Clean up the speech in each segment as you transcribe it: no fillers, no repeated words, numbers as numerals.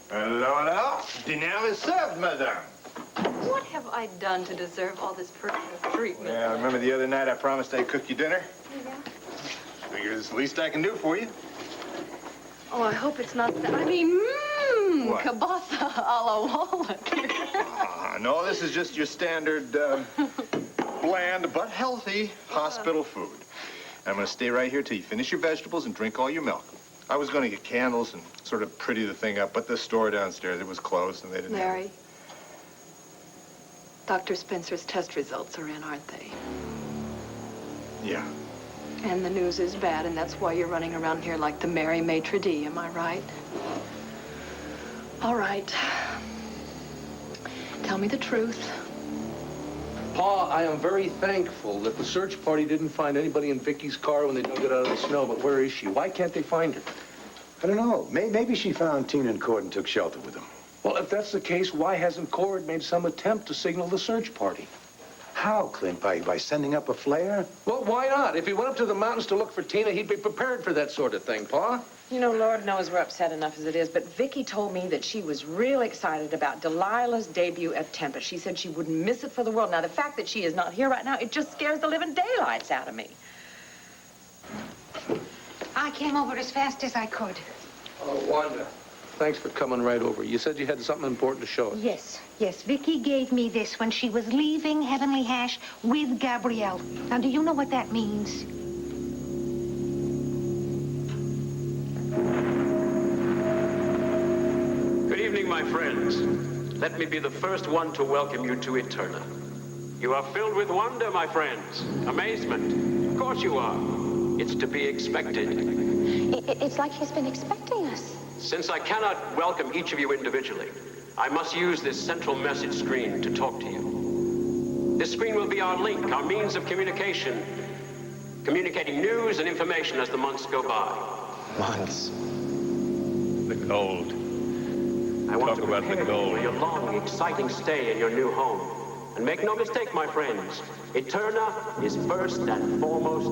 Hello. Dinner is served, madame. What have I done to deserve all this personal treatment? Yeah, remember the other night I promised I'd cook you dinner? Yeah. Figure it's the least I can do for you. Oh, I hope it's not that. I mean, What? kielbasa a la Oltl. No, this is just your standard, bland but healthy hospital food. I'm going to stay right here till you finish your vegetables and drink all your milk. I was going to get candles and sort of pretty the thing up, but the store downstairs, it was closed and they didn't have Larry, Dr. Spencer's test results are in, aren't they? Yeah. And the news is bad, and that's why you're running around here like the merry maitre d', am I right? All right. Tell me the truth. Pa, I am very thankful that the search party didn't find anybody in Vicky's car when they dug it out of the snow, but where is she? Why can't they find her? I don't know. Maybe she found Tina and Cord and took shelter with them. Well, if that's the case, why hasn't Cord made some attempt to signal the search party? How, Clint? By sending up a flare? Well, why not? If he went up to the mountains to look for Tina, he'd be prepared for that sort of thing, Pa. You know, Lord knows we're upset enough as it is, but Vicky told me that she was real excited about Delilah's debut at Tempest. She said she wouldn't miss it for the world. Now, the fact that she is not here right now, it just scares the living daylights out of me. I came over as fast as I could. Oh, Wanda, thanks for coming right over. You said you had something important to show us. Yes. Vicky gave me this when she was leaving Heavenly Hash with Gabrielle. Now, do you know what that means? Good evening, my friends. Let me be the first one to welcome you to Eterna. You are filled with wonder, my friends. Amazement. Of course you are. It's to be expected. It's like he's been expecting us. Since I cannot welcome each of you individually, I must use this central message screen to talk to you. This screen will be our link, our means of communication, communicating news and information as the months go by. Months. The gold. I want Talk to about prepare the gold. you for your long, exciting stay in your new home. And make no mistake, my friends, Eterna is first and foremost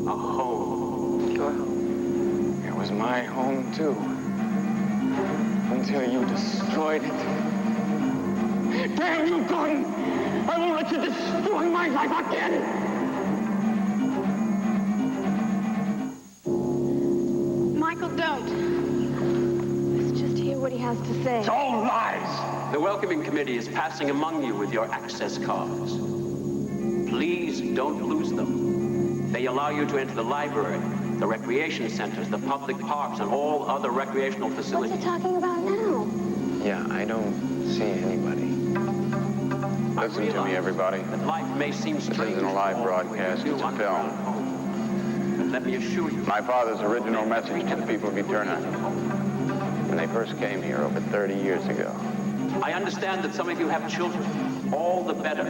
a home. Well, it was my home, too. Until you destroyed it. Damn you, Gordon! I won't let you destroy my life again! Michael, don't. Let's just hear what he has to say. It's all lies! The welcoming committee is passing among you with your access cards. Please don't lose them. They allow you to enter the library, the recreation centers, the public parks, and all other recreational facilities. What's he talking about now? Yeah, I don't see anybody. Listen to me, everybody. That life may seem This strange. isn't a live broadcast, it's a film. But let me assure you, My father's original message to the people of Eterna. When they first came here over 30 years ago. I understand that some of you have children. All the better.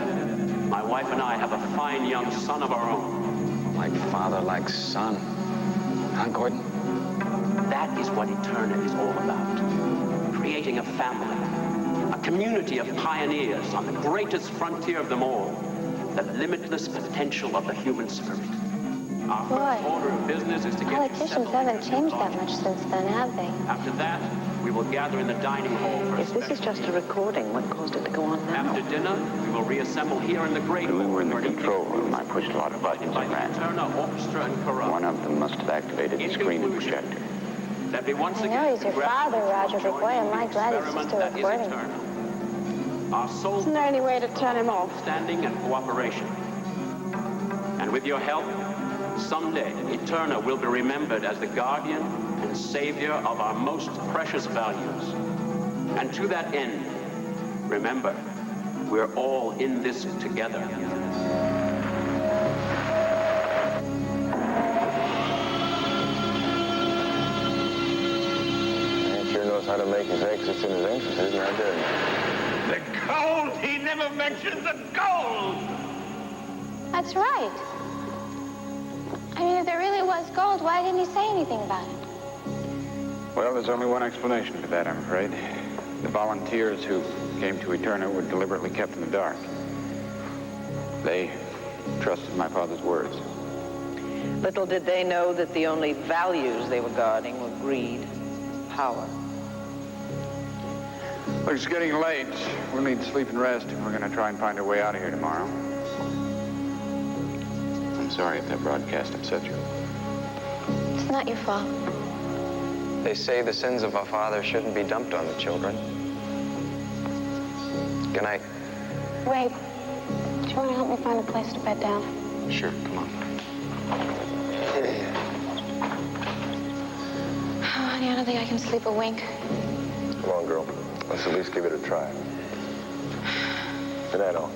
My wife and I have a fine young son of our own. Like father, like son. Huh, Gordon? That is what Eterna is all about. Creating a family. A community of pioneers on the greatest frontier of them all. The limitless potential of the human spirit. Our first order of business is to get you Politicians settled haven't in your changed new that much since then, have they? After that, we will gather in the dining hall for a If this is special just a recording, what caused it to go on now? After dinner, we will reassemble here in the great When we were in the for an control evening room, I pushed a lot of buttons by and the ran. Eterna Orchestra and Chorale. One of them must have activated the In screen and conclusion, projector. let me once I again know he's your father, Roger, but boy, am I glad it's just a recording. Our sole Isn't there any way to turn him off? understanding and cooperation. And with your help, someday Eterna will be remembered as the guardian and savior of our most precious values. And to that end, remember, we're all in this together. Man sure knows how to make his exits and his entrances, now doesn't he? The gold! He never mentioned the gold! That's right. I mean, if there really was gold, why didn't he say anything about it? Well, there's only one explanation for that, I'm afraid. The volunteers who came to Eterna were deliberately kept in the dark. They trusted my father's words. Little did they know that the only values they were guarding were greed, power. Look, it's getting late. We'll need sleep and rest if we're going to try and find our way out of here tomorrow. I'm sorry if that broadcast upset you. It's not your fault. They say the sins of a father shouldn't be dumped on the children. Good night. Ray, do you want to help me find a place to bed down? Sure, come on. Oh, honey, I don't think I can sleep a wink. Come on, girl. Let's at least give it a try. Good night, all.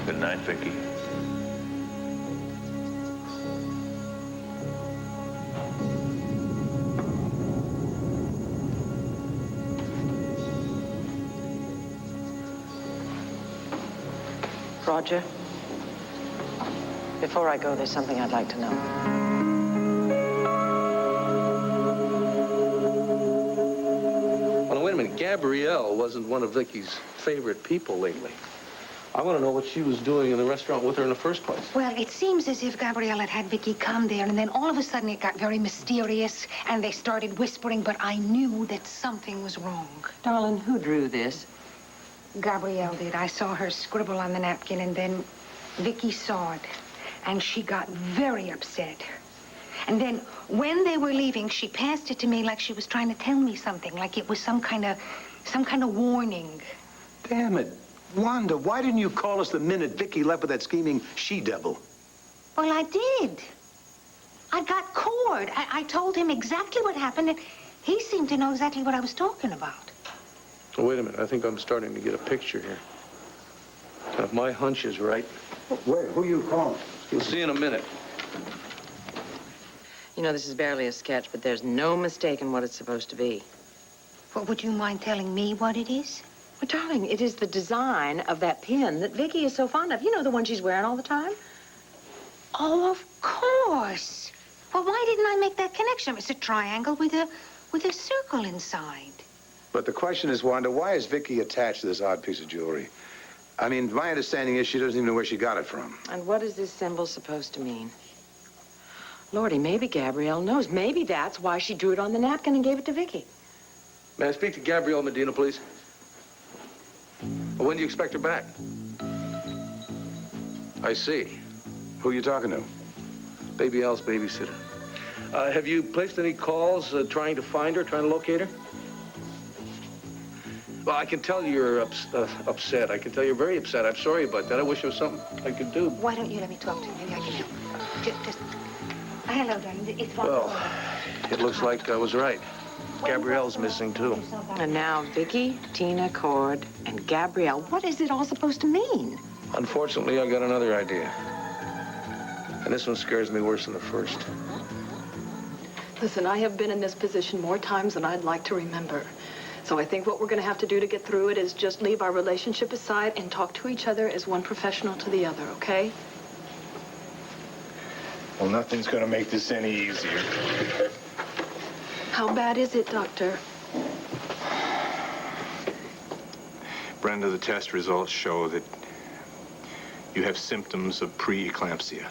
Good night, Vicky. Roger, before I go, there's something I'd like to know. Well, wait a minute. Gabrielle wasn't one of Vicky's favorite people lately. I want to know what she was doing in the restaurant with her in the first place. Well, it seems as if Gabrielle had Vicky come there, and then all of a sudden it got very mysterious, and they started whispering, but I knew that something was wrong. Darling, who drew this? Gabrielle did. I saw her scribble on the napkin, and then Vicky saw it, and she got very upset. And then when they were leaving, she passed it to me like she was trying to tell me something, like it was some kind of warning. Damn it. Wanda, why didn't you call us the minute Vicky left with that scheming she-devil? Well, I did. I got Cord. I told him exactly what happened, and he seemed to know exactly what I was talking about. Oh, wait a minute. I think I'm starting to get a picture here. And if my hunch is right, Wait, who you calling? you'll see in a minute. You know, this is barely a sketch, but there's no mistaking what it's supposed to be. Well, would you mind telling me what it is? Well, darling, it is the design of that pin that Vicky is so fond of. You know, the one she's wearing all the time? Oh, of course. Well, why didn't I make that connection? It's a triangle with a circle inside. But the question is, Wanda, why is Vicky attached to this odd piece of jewelry? I mean, my understanding is she doesn't even know where she got it from. And what is this symbol supposed to mean? Lordy, maybe Gabrielle knows. Maybe that's why she drew it on the napkin and gave it to Vicky. May I speak to Gabrielle Medina, please? Well, when do you expect her back? I see. Who are you talking to? Baby Al's babysitter. Have you placed any calls trying to find her, trying to locate her? Well, I can tell you're upset. I can tell you're very upset. I'm sorry about that. I wish there was something I could do. Why don't you let me talk to you? Maybe I can help. Just hello, darling. It's Well, it looks like I was right. Gabrielle's missing, too. And now Vicky, Tina, Cord, and Gabrielle. What is it all supposed to mean? Unfortunately, I got another idea. And this one scares me worse than the first. Listen, I have been in this position more times than I'd like to remember. So I think what we're going to have to do to get through it is just leave our relationship aside and talk to each other as one professional to the other, okay? Well, nothing's going to make this any easier. How bad is it, Doctor? Brenda, the test results show that you have symptoms of preeclampsia.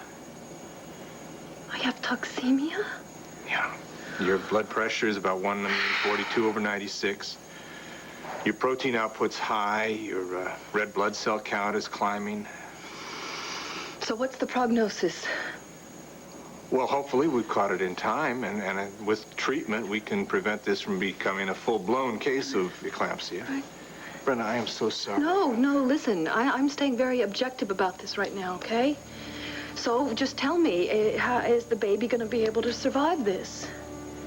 I have toxemia? Yeah. Your blood pressure is about 142/96. Your protein output's high. Your red blood cell count is climbing. So what's the prognosis? Well, hopefully we've caught it in time, and with treatment, we can prevent this from becoming a full-blown case of eclampsia. Right. Brenda, I am so sorry. No, listen. I'm staying very objective about this right now, okay? So just tell me, how is the baby going to be able to survive this?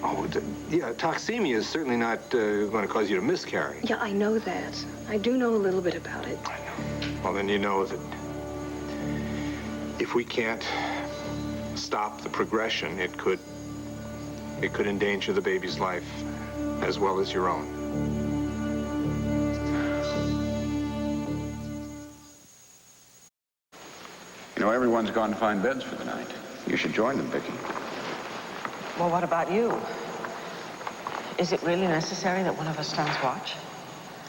Oh, yeah, toxemia is certainly not going to cause you to miscarry. Yeah, I know that. I do know a little bit about it. I know. Well, then you know that if we can't stop the progression, it could endanger the baby's life as well as your own. You know, everyone's gone to find beds for the night. You should join them, Vicky. Well, what about you? Is it really necessary that one of us stands watch?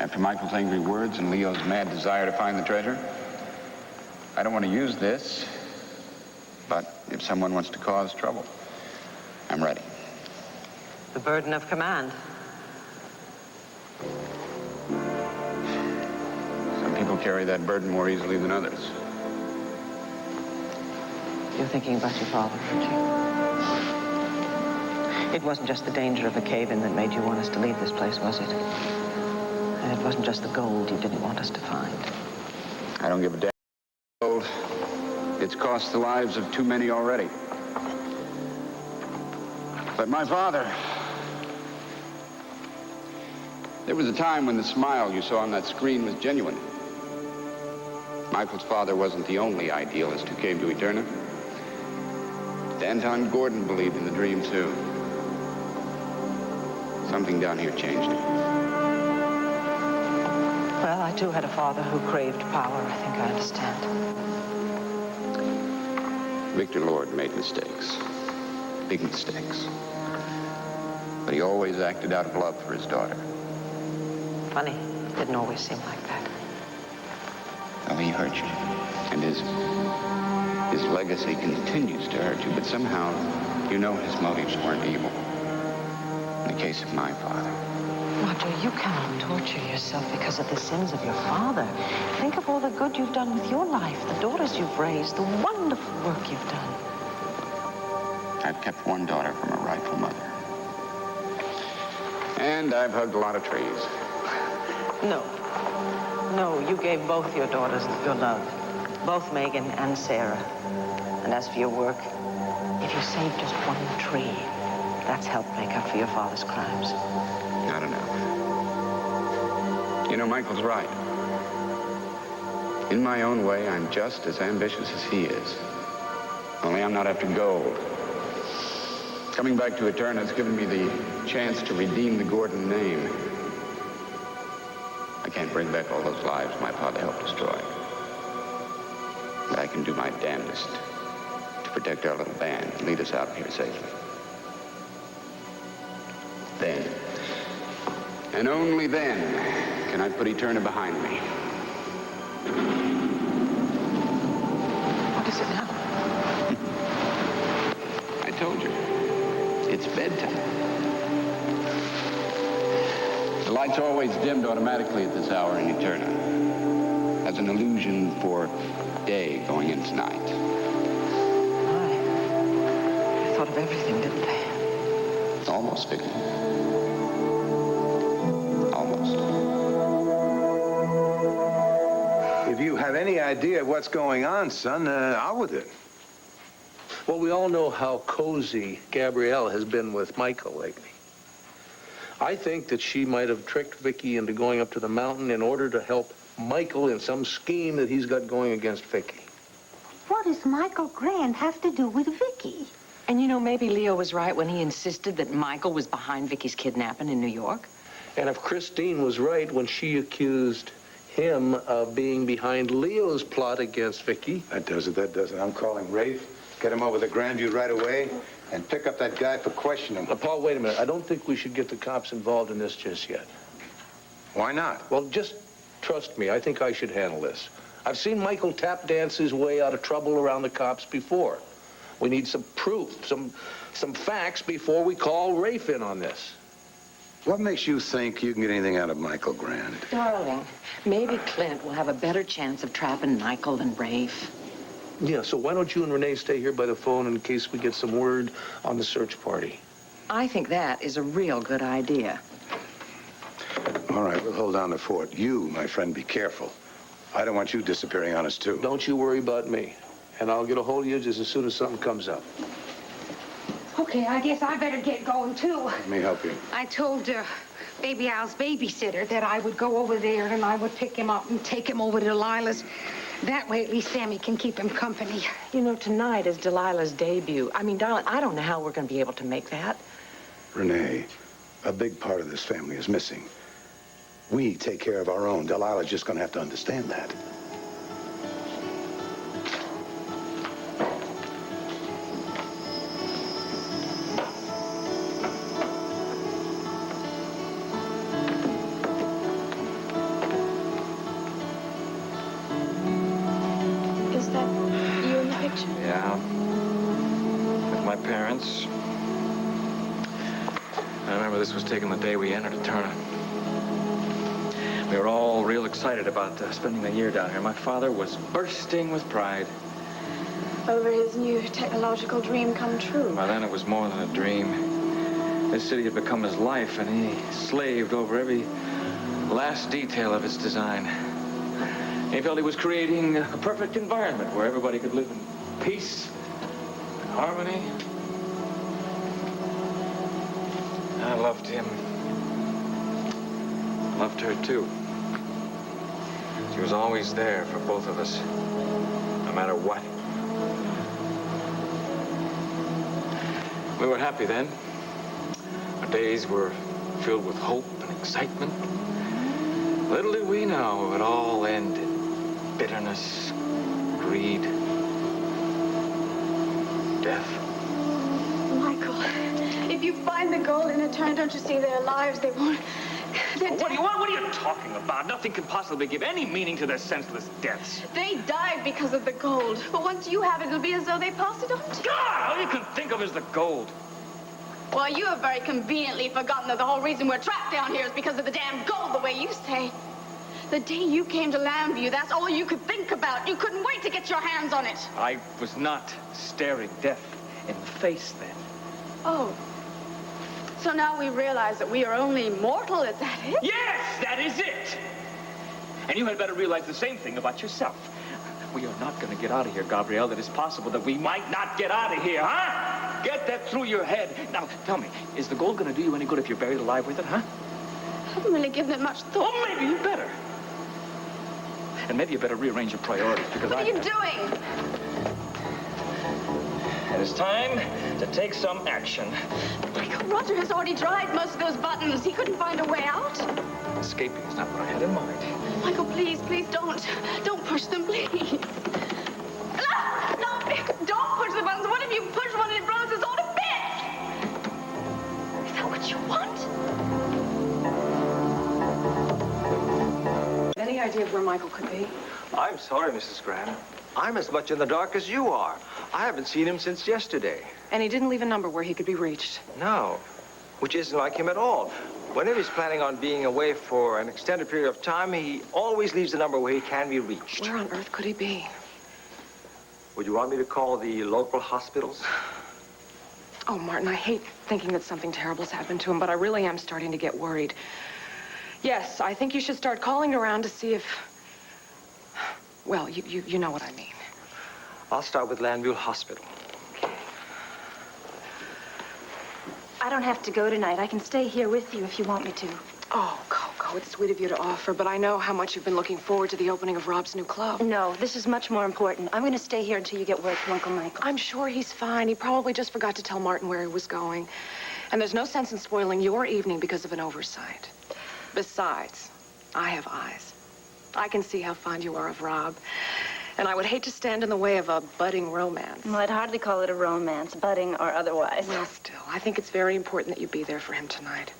After Michael's angry words and Leo's mad desire to find the treasure, I don't want to use this But if someone wants to cause trouble, I'm ready. The burden of command. Some people carry that burden more easily than others. You're thinking about your father, aren't you? It wasn't just the danger of a cave-in that made you want us to leave this place, was it? And it wasn't just the gold you didn't want us to find. I don't give a damn. Gold. It's cost the lives of too many already. But my father... There was a time when the smile you saw on that screen was genuine. Michael's father wasn't the only idealist who came to Eterna. Anton Gordon believed in the dream, too. Something down here changed him. Well, I too had a father who craved power. I think I understand. Victor Lord made mistakes. Big mistakes. But he always acted out of love for his daughter. Funny, it didn't always seem like that. Well, he hurt you. And his legacy continues to hurt you, but somehow you know his motives weren't evil. In the case of my father. Roger, you cannot torture yourself because of the sins of your father. Think of all the good you've done with your life, the daughters you've raised, the wonderful work you've done. I've kept one daughter from her rightful mother. And I've hugged a lot of trees. No. No, you gave both your daughters your love. Both Megan and Sarah. And as for your work, if you saved just one tree, that's helped make up for your father's crimes. Not enough. You know, Michael's right. In my own way, I'm just as ambitious as he is. Only I'm not after gold. Coming back to Eterna has given me the chance to redeem the Gordon name. I can't bring back all those lives my father helped destroy. But I can do my damnedest to protect our little band and lead us out of here safely. Then, and only then, can I put Eterna behind me. What is it now? I told you. It's bedtime. The lights are always dimmed automatically at this hour in Eterna, as an illusion for day going into night. They thought of everything, didn't they? Almost, Vicky. Almost. If you have any idea of what's going on, son, out with it. Well, we all know how cozy Gabrielle has been with Michael lately. I think that she might have tricked Vicky into going up to the mountain in order to help Michael in some scheme that he's got going against Vicky. What does Michael Grant have to do with Vicky? And you know, maybe Leo was right when he insisted that Michael was behind Vicky's kidnapping in New York. And if Christine was right when she accused him of being behind Leo's plot against Vicky. That does it, that does it. I'm calling Rafe. Get him over to Grandview right away and pick up that guy for questioning. Now, Paul, wait a minute. I don't think we should get the cops involved in this just yet. Why not? Well, just trust me. I think I should handle this. I've seen Michael tap dance his way out of trouble around the cops before. We need some proof, some facts before we call Rafe in on this. What makes you think you can get anything out of Michael Grant? Darling, maybe Clint will have a better chance of trapping Michael than Rafe. Yeah, so why don't you and Renee stay here by the phone in case we get some word on the search party? I think that is a real good idea. All right, we'll hold down the fort. You, my friend, be careful. I don't want you disappearing on us, too. Don't you worry about me. And I'll get a hold of you just as soon as something comes up. Okay, I guess I better get going, too. Let me help you. I told Baby Al's babysitter that I would go over there and I would pick him up and take him over to Delilah's. That way, at least Sammy can keep him company. You know, tonight is Delilah's debut. I mean, darling, I don't know how we're going to be able to make that. Renee, a big part of this family is missing. We take care of our own. Delilah's just going to have to understand that. Is that you in the picture? Yeah. my parents. I remember this was taken the day we entered Eterna. We were all real excited about spending a year down here. My father was bursting with pride. Over his new technological dream come true. By then, it was more than a dream. This city had become his life, and he slaved over every last detail of its design. He felt he was creating a perfect environment where everybody could live in peace and harmony. I loved him. Loved her, too. She was always there for both of us, no matter what. We were happy then. Our days were filled with hope and excitement. Little did we know it would all end in bitterness, greed, death. Michael, if you find the gold in Eterna, don't you see their lives? They won't... What are you talking about? Nothing can possibly give any meaning to their senseless deaths. They died because of the gold. But once you have it, it'll be as though they passed it on to you. God, all you can think of is the gold. Well, you have very conveniently forgotten that the whole reason we're trapped down here is because of the damn gold, the way you say. The day you came to Lambview, that's all you could think about. You couldn't wait to get your hands on it. I was not staring death in the face then. Oh. So now we realize that we are only mortal, is that it? Yes, that is it. And you had better realize the same thing about yourself. We are not going to get out of here, Gabrielle. It is possible that we might not get out of here, huh? Get that through your head. Now, tell me, is the gold going to do you any good if you're buried alive with it, huh? I haven't really given it much thought. Well, maybe you better. And maybe you better rearrange your priorities, because What are you doing? It is time to take some action. Michael, Roger has already tried most of those buttons. He couldn't find a way out. Escaping is not what I had in mind. Michael, please, please don't. Don't push them, please. No, don't push the buttons. What if you push one and it blows us all to bits? Is that what you want? Any idea of where Michael could be? I'm sorry, Mrs. Grant. I'm as much in the dark as you are. I haven't seen him since yesterday. And he didn't leave a number where he could be reached? No, which isn't like him at all. Whenever he's planning on being away for an extended period of time, he always leaves a number where he can be reached. Where on earth could he be? Would you want me to call the local hospitals? Oh, Martin, I hate thinking that something terrible's happened to him, but I really am starting to get worried. Yes, I think you should start calling around to see if... Well, you know what I mean. I'll start with Lambview Hospital. I don't have to go tonight. I can stay here with you if you want me to. Oh, Coco, it's sweet of you to offer, but I know how much you've been looking forward to the opening of Rob's new club. No, this is much more important. I'm going to stay here until you get word from Uncle Michael. I'm sure he's fine. He probably just forgot to tell Martin where he was going. And there's no sense in spoiling your evening because of an oversight. Besides, I have eyes. I can see how fond you are of Rob. And I would hate to stand in the way of a budding romance. Well, I'd hardly call it a romance, budding or otherwise. Well, still, I think it's very important that you be there for him tonight.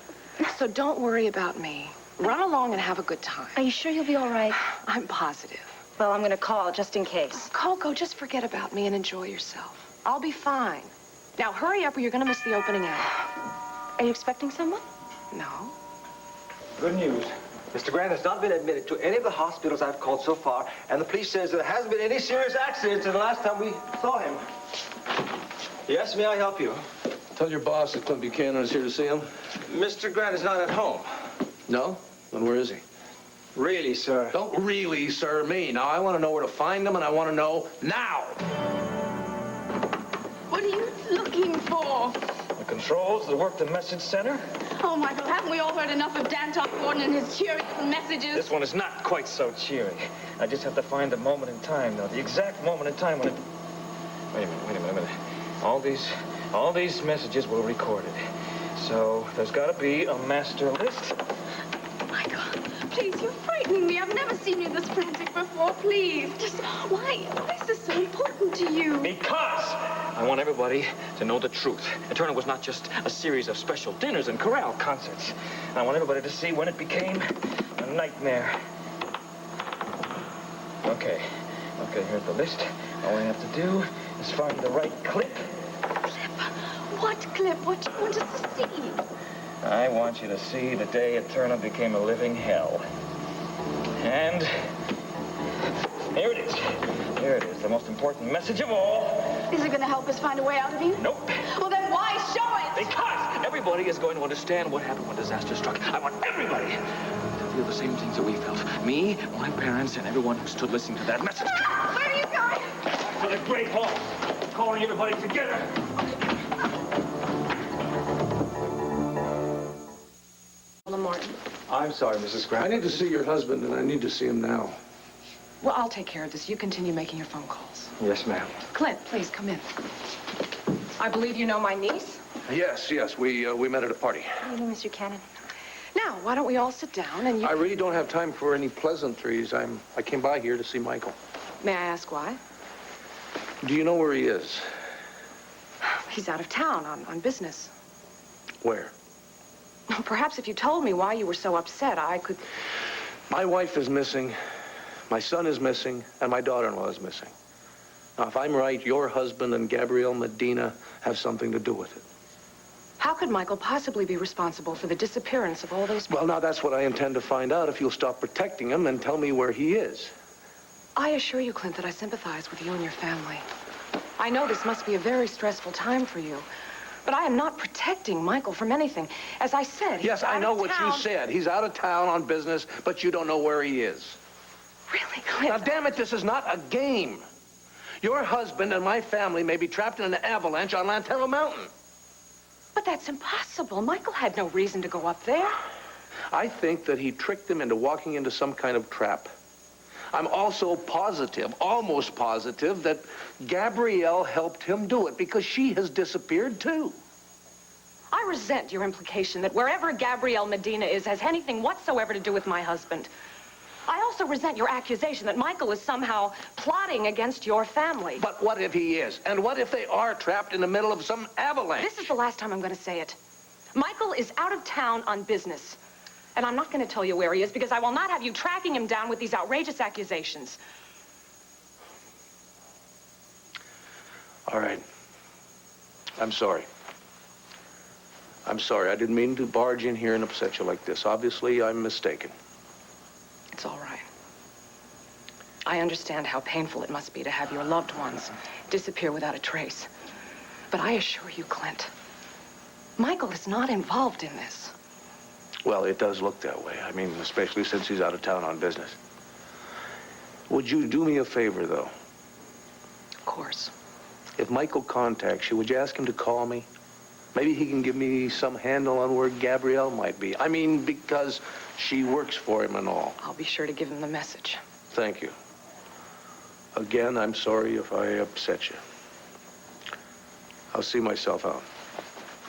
So don't worry about me. Run along and have a good time. Are you sure you'll be all right? I'm positive. Well, I'm going to call just in case. Coco, just forget about me and enjoy yourself. I'll be fine. Now, hurry up or you're going to miss the opening act. Are you expecting someone? No. Good news. Mr. Grant has not been admitted to any of the hospitals I've called so far, and the police says there hasn't been any serious accidents since the last time we saw him. Yes, may I help you? Tell your boss that Clint Buchanan is here to see him. Mr. Grant is not at home. No? Then where is he? Really, sir? Don't really, sir, me. Now, I want to know where to find him, and I want to know now. What are you looking for? The controls that work the message center? Oh, Michael, haven't we all heard enough of Danton Gordon and his cheery messages? This one is not quite so cheery. I just have to find the moment in time, though. The exact moment in time when it... Wait a minute. All these messages were recorded. So there's got to be a master list. Michael, please, you're frightening me. I've never seen you this frantic before. Please, just why is this so important to you? Because I want everybody to know the truth. Eterna was not just a series of special dinners and chorale concerts. I want everybody to see when it became a nightmare. Okay, here's the list. All I have to do is find the right clip. What, Cliff? What do you want us to see? I want you to see the day Eterna became a living hell. And here it is. Here it is, the most important message of all. Is it going to help us find a way out of here? Nope. Well, then why show it? Because everybody is going to understand what happened when disaster struck. I want everybody to feel the same things that we felt. Me, my parents, and everyone who stood listening to that message. Where are you going? Back to the Great Hall, calling everybody together. Martin. I'm sorry, Mrs. Grant. I need to see your husband, and I need to see him now. Well, I'll take care of this. You continue making your phone calls. Yes, ma'am. Clint, please come in. I believe you know my niece. Yes, we met at a party. You know, Mr. Cannon. Now, why don't we all sit down and you... I really don't have time for any pleasantries. I came by here to see Michael. May I ask why? Do you know where he is? He's out of town on business. Where? Perhaps if you told me why you were so upset, I could... My wife is missing, my son is missing, and my daughter-in-law is missing. Now, if I'm right, your husband and Gabrielle Medina have something to do with it. How could Michael possibly be responsible for the disappearance of all those people? Well, now, that's what I intend to find out if you'll stop protecting him and tell me where he is. I assure you, Clint, that I sympathize with you and your family. I know this must be a very stressful time for you. But I am not protecting Michael from anything. As I said, Yes, I know what you said. He's out of town on business, but you don't know where he is. Really, Clint? Now, damn it, this is not a game. Your husband and my family may be trapped in an avalanche on Lantero Mountain. But that's impossible. Michael had no reason to go up there. I think that he tricked them into walking into some kind of trap. I'm also positive, almost positive, that Gabrielle helped him do it because she has disappeared too. I resent your implication that wherever Gabrielle Medina is has anything whatsoever to do with my husband. I also resent your accusation that Michael is somehow plotting against your family. But what if he is? And what if they are trapped in the middle of some avalanche? This is the last time I'm going to say it. Michael is out of town on business. And I'm not going to tell you where he is because I will not have you tracking him down with these outrageous accusations. All right. I'm sorry. I'm sorry. I didn't mean to barge in here and upset you like this. Obviously, I'm mistaken. It's all right. I understand how painful it must be to have your loved ones disappear without a trace. But I assure you, Clint, Michael is not involved in this. Well, it does look that way. I mean, especially since he's out of town on business. Would you do me a favor, though? Of course. If Michael contacts you, would you ask him to call me? Maybe he can give me some handle on where Gabrielle might be. I mean, because she works for him and all. I'll be sure to give him the message. Thank you. Again, I'm sorry if I upset you. I'll see myself out.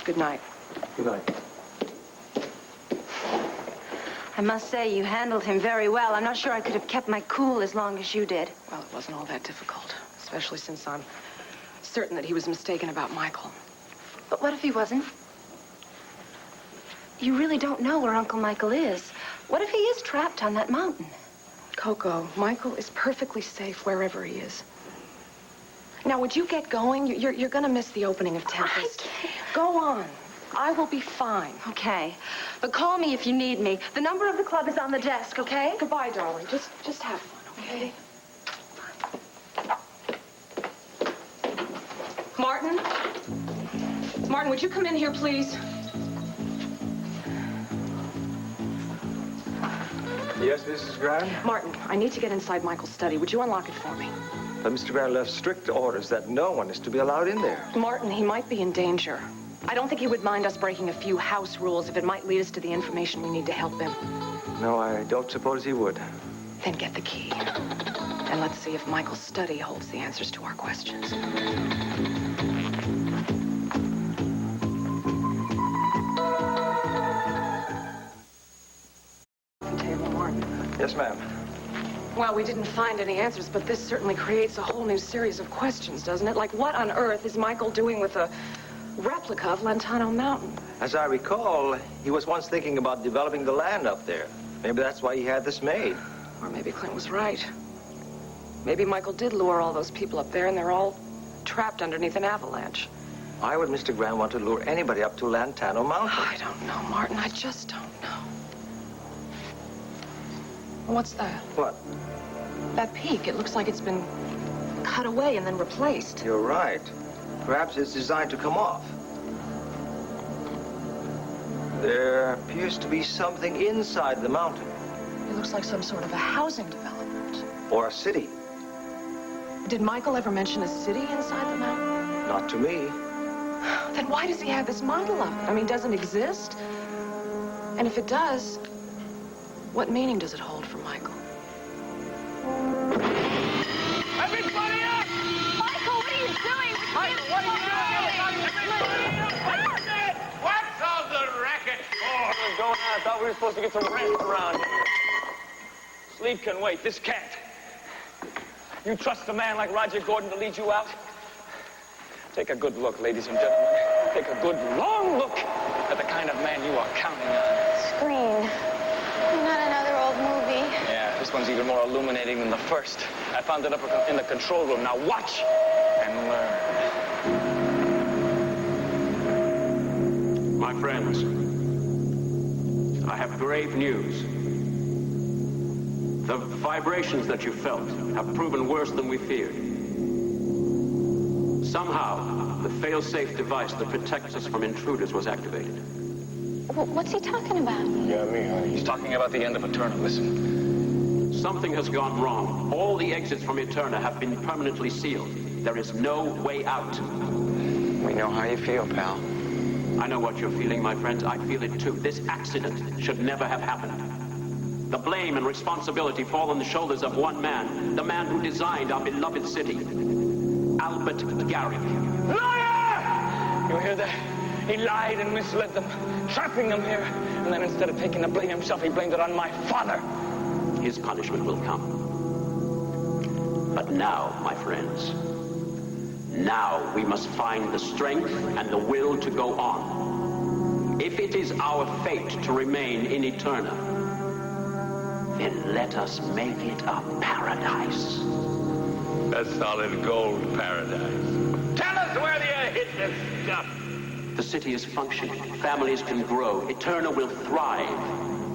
Good night. Good night. I must say, you handled him very well. I'm not sure I could have kept my cool as long as you did. Well, it wasn't all that difficult, especially since I'm certain that he was mistaken about Michael. But what if he wasn't? You really don't know where Uncle Michael is. What if he is trapped on that mountain? Coco, Michael is perfectly safe wherever he is. Now, would you get going? You're going to miss the opening of Tempest. I can't. Go on. I will be fine. Okay. But call me if you need me. The number of the club is on the desk, okay? Goodbye, darling. Just have fun, okay? Martin? Martin, would you come in here, please? Yes, Mrs. Grant? Martin, I need to get inside Michael's study. Would you unlock it for me? But Mr. Grant left strict orders that no one is to be allowed in there. Martin, he might be in danger. I don't think he would mind us breaking a few house rules if it might lead us to the information we need to help him. No, I don't suppose he would. Then get the key. And let's see if Michael's study holds the answers to our questions. Table, Martin. Yes, ma'am. Well, we didn't find any answers, but this certainly creates a whole new series of questions, doesn't it? Like, what on earth is Michael doing with a replica of Lantano Mountain? As I recall, he was once thinking about developing the land up there. Maybe that's why he had this made. Or maybe Clint was right. Maybe Michael did lure all those people up there, and they're all trapped underneath an avalanche. Why would Mr. Grant want to lure anybody up to Lantano Mountain? I don't know, Martin. I just don't know. What's that? What? That peak. It looks like it's been cut away and then replaced. You're right. Perhaps it's designed to come off. There appears to be something inside the mountain. It looks like some sort of a housing development. Or a city. Did Michael ever mention a city inside the mountain? Not to me. Then why does he have this model of it? I mean, does it exist? And if it does, what meaning does it hold for Michael? Everybody up! Michael, what are you doing? Michael, what are you doing? What's all the racket for? What's going on? I thought we were supposed to get some rest around here. Sleep can wait. This can't. You trust a man like Roger Gordon to lead you out? Take a good look, ladies and gentlemen. Take a good, long look at the kind of man you are counting on. Screen. Not another old movie. Yeah, this one's even more illuminating than the first. I found it up in the control room. Now watch and learn. My friends, I have grave news. The vibrations that you felt have proven worse than we feared. Somehow, the fail-safe device that protects us from intruders was activated. What's he talking about? Yeah, me, honey. He's talking about the end of Eterna. Listen. Something has gone wrong. All the exits from Eterna have been permanently sealed. There is no way out. We know how you feel, pal. I know what you're feeling, my friends. I feel it too. This accident should never have happened. The blame and responsibility fall on the shoulders of one man, the man who designed our beloved city, Albert Garrick. Liar! You hear that? He lied and misled them, trapping them here. And then instead of taking the blame himself, he blamed it on my father. His punishment will come. But now, my friends, now we must find the strength and the will to go on. If it is our fate to remain in Eterna, then let us make it a paradise. A solid gold paradise. Tell us where you hid this stuff. The city is functioning. Families can grow. Eterna will thrive.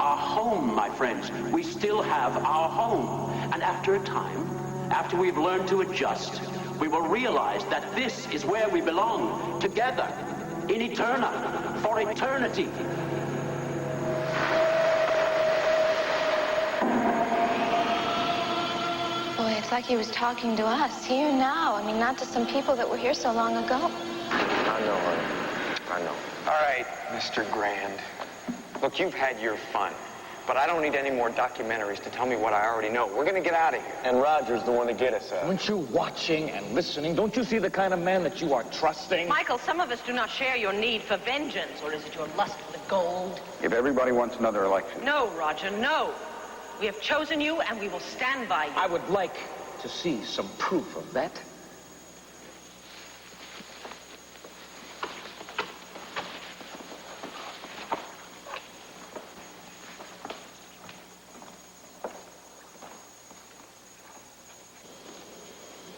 Our home, my friends. We still have our home. And after a time, after we've learned to adjust, we will realize that this is where we belong, together, in Eterna, for eternity. Boy, it's like he was talking to us here now. I mean, not to some people that were here so long ago. I know, honey. I know. All right, Mr. Grand. Look, you've had your fun. But I don't need any more documentaries to tell me what I already know. We're going to get out of here. And Roger's the one to get us out. Aren't you watching and listening? Don't you see the kind of man that you are trusting? Michael, some of us do not share your need for vengeance, or is it your lust for the gold? If everybody wants another election. No, Roger, no. We have chosen you, and we will stand by you. I would like to see some proof of that.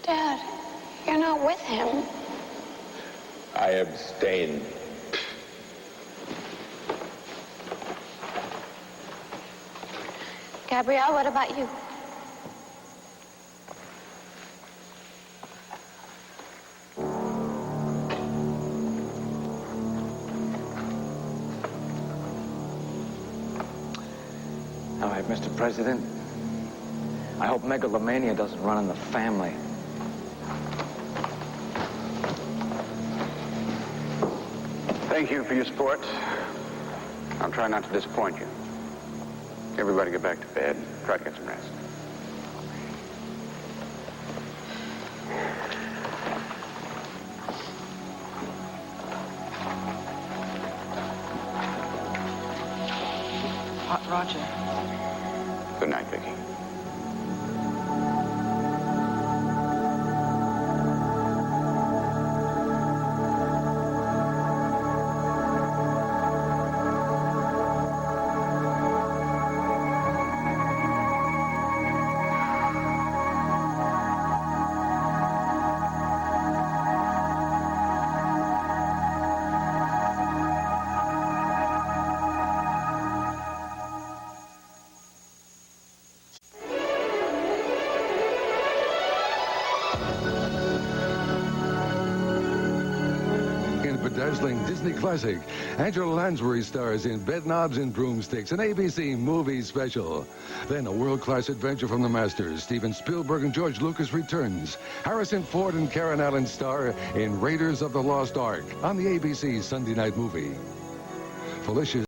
Dad, you're not with him. I abstain. Gabrielle, what about you? All right, Mr. President. I hope megalomania doesn't run in the family. Thank you for your support. I'll try not to disappoint you. Everybody get back to bed. Try to get some rest. Roger. Good night, Vicky. dazzling Disney classic. Angela Lansbury stars in Bedknobs and Broomsticks, an ABC movie special. Then a world-class adventure from the masters. Steven Spielberg and George Lucas returns. Harrison Ford and Karen Allen star in Raiders of the Lost Ark on the ABC Sunday Night Movie. Felicia's